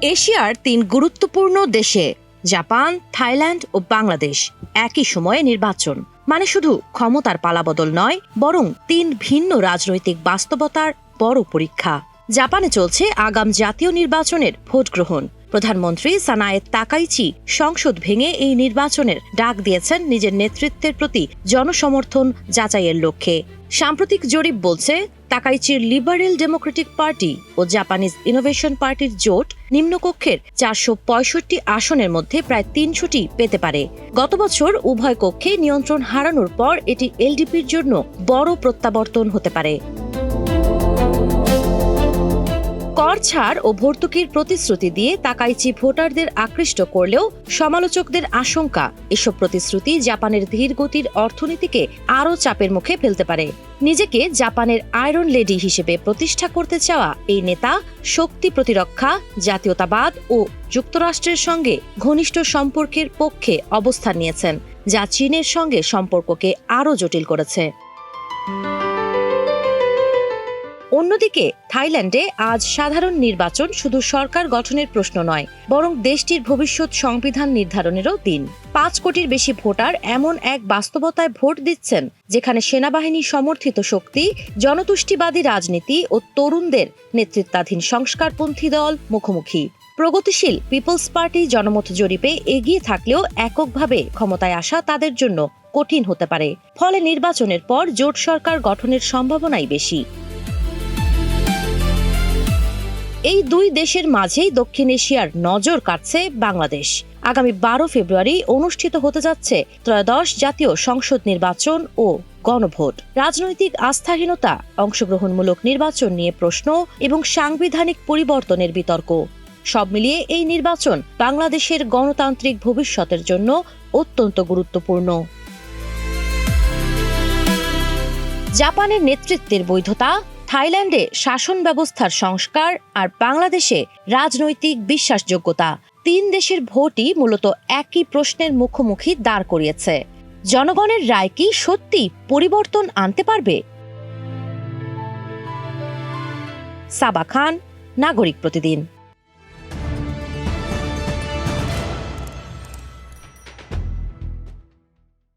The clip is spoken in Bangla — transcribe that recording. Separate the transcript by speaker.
Speaker 1: এশিয়ার ৩ গুরুত্বপূর্ণ দেশে জাপান, থাইল্যান্ড ও বাংলাদেশ একই সময়ে নির্বাচন মানে শুধু ক্ষমতার পালাবদল নয়, বরং ৩ ভিন্ন রাজনৈতিক বাস্তবতার বড় পরীক্ষা। জাপানে চলছে আগাম জাতীয় নির্বাচনের ভোট গ্রহণ। প্রধানমন্ত্রী সানায়ে তাকাইচি সংসদ ভেঙে এই নির্বাচনের ডাক দিয়েছেন নিজের নেতৃত্বের প্রতি জনসমর্থন যাচাইয়ের লক্ষ্যে। সাম্প্রতিক জরিপ বলছে তাকাইচির লিবারেল ডেমোক্রেটিক পার্টি ও জাপানিজ ইনোভেশন পার্টির জোট নিম্নকক্ষের ৪৬৫ আসনের মধ্যে প্রায় ৩০০টি পেতে পারে। গত বছর উভয় কক্ষে নিয়ন্ত্রণ হারানোর পর এটি এলডিপির জন্য বড় প্রত্যাবর্তন হতে পারে। কর ছাড় ও ভর্তুকির প্রতিশ্রুতি দিয়ে তাকাইচি ভোটারদের আকৃষ্ট করলেও সমালোচকদের আশঙ্কা এসব প্রতিশ্রুতি জাপানের ধীরগতির অর্থনীতিকে আরও চাপের মুখে ফেলতে পারে। নিজেকে জাপানের আয়রন লেডি হিসেবে প্রতিষ্ঠা করতে চাওয়া এই নেতা শক্তি প্রতিরক্ষা, জাতীয়তাবাদ ও যুক্তরাষ্ট্রের সঙ্গে ঘনিষ্ঠ সম্পর্কের পক্ষে অবস্থান নিয়েছেন, যা চীনের সঙ্গে সম্পর্ককে আরও জটিল করেছে। অন্যদিকে থাইল্যান্ডে আজ সাধারণ নির্বাচন শুধু সরকার গঠনের প্রশ্ন নয়, বরং দেশটির ভবিষ্যৎ সংবিধান নির্ধারণেরও দিন। ৫ কোটির বেশি ভোটার এমন এক বাস্তবতায় ভোট দিচ্ছেন যেখানে সেনাবাহিনী সমর্থিত শক্তি, জনতুষ্টিবাদী রাজনীতি ও তরুণদের নেতৃত্বাধীন সংস্কারপন্থী দল মুখোমুখি। প্রগতিশীল পিপলস পার্টি জনমত জরিপে এগিয়ে থাকলেও এককভাবে ক্ষমতায় আসা তাদের জন্য কঠিন হতে পারে। ফলে নির্বাচনের পর জোট সরকার গঠনের সম্ভাবনাই বেশি। এই দুই দেশের মাঝেই দক্ষিণ এশিয়ার নজর কাটছে বাংলাদেশ। আগামী ১২ ফেব্রুয়ারি অনুষ্ঠিত হতে যাচ্ছে ত্রয়োদশ জাতীয় সংসদ নির্বাচন ও গণভোট। রাজনৈতিক আস্থাহীনতা, অংশগ্রহণমূলক নির্বাচন নিয়ে প্রশ্ন এবং সাংবিধানিক পরিবর্তনের বিতর্ক সব মিলিয়ে এই নির্বাচন বাংলাদেশের গণতান্ত্রিক ভবিষ্যতের জন্য অত্যন্ত গুরুত্বপূর্ণ। জাপানের নেতৃত্বের বৈধতা, থাইল্যান্ডে শাসন ব্যবস্থার সংস্কার আর বাংলাদেশে রাজনৈতিক বিশ্বাসযোগ্যতা, ৩ দেশের ভোটই মূলত একই প্রশ্নের মুখোমুখি দাঁড় করিয়েছে। জনগণের রায় কি সত্যি পরিবর্তন আনতে পারবে? সাবা খান, নাগরিক প্রতিদিন।